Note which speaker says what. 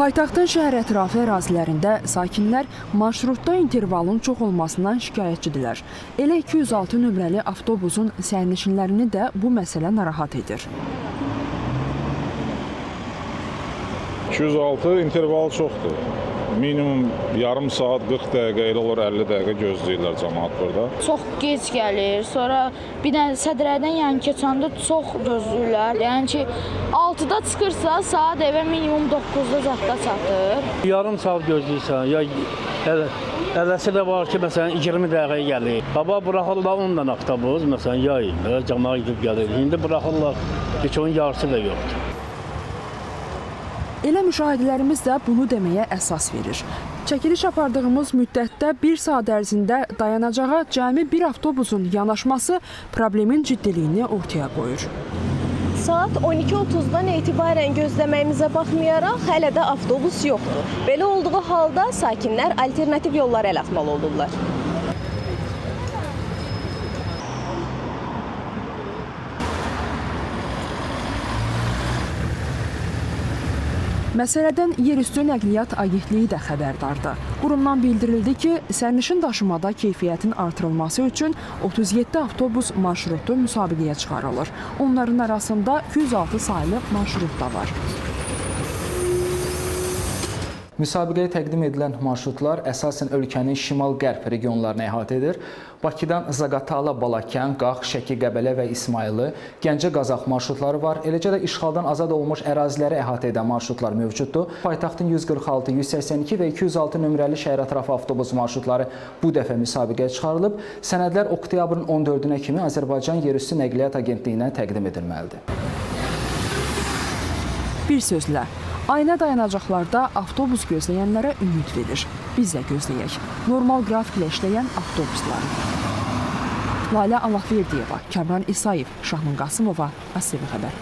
Speaker 1: Paytaxtın şəhər ətrafı ərazilərində sakinlər marşrutda intervalın çox olmasından şikayətçidirlər. Elə 206 nömrəli avtobusun sərnişinlərini də bu məsələ narahat edir.
Speaker 2: 206 interval çoxdur. Minimum yarım saat, 40 dəqiqə, elə olur 50 dəqiqə gözləyirlər cəmaət burada.
Speaker 3: Çox gec gəlir, sonra bir də sədrlərdən yəni keçəndə çox gözləyirlər. Yəni ki, 6-da çıxırsa, saat evə minimum 9-da zətdə çatır.
Speaker 4: Yarım saat gözləyirsən, ya eləsi də var ki, məsələn 20 dəqiqə gəlir. Baba buraxırlar 10 dənə avtobus, məsələn yayın, cəmaət gidib gəlir. İndi buraxırlar, heç onun yarısı da yoxdur.
Speaker 1: Elə müşahidələrimiz də bunu deməyə əsas verir. Çəkiliş apardığımız müddətdə 1 saat ərzində dayanacağa cəmi bir avtobusun yanaşması problemin ciddiliyini ortaya qoyur.
Speaker 5: Saat 12:30-dan etibarən gözləməyimizə baxmayaraq hələ də avtobus yoxdur. Belə olduğu halda sakinlər alternativ yollara əl atmalı olurlar.
Speaker 1: Məsələdən Yerüstü Nəqliyyat Agentliyi də xəbərdardır. Qurumdan bildirildi ki, sərnişin daşımada keyfiyyətin artırılması üçün 37 avtobus marşrutu müsabiqəyə çıxarılır. Onların arasında 206 saylı marşrut da var.
Speaker 6: Müsabiqəyə təqdim edilən marşrutlar əsasən ölkənin şimal-qərb regionlarını əhatə edir. Bakıdan Zaqatala, Balakən, Qax, Şəki, Qəbələ və İsmayılı, Gəncə-Qazax marşrutları var. Eləcə də işğaldan azad olmuş əraziləri əhatə edən marşrutlar mövcuddur. Paytaxtın 146, 182 və 206 nömrəli şəhər ətrafı avtobus marşrutları bu dəfə müsabiqəyə çıxarılıb. Sənədlər oktyabrın 14-nə kimi Azərbaycan Yerüstü Nəqliyyat Agentliyinə təqdim edilməlidir.
Speaker 1: Bir sözlə, ayna dayanacaqlarda avtobus gözləyənlərə ümid verir. Biz də gözləyək. Normal qrafiklə işləyən avtobusları. Lalə Allahverdiyeva, Kəmran İsayev, Şahnun Qasımova, ATV Xəbər.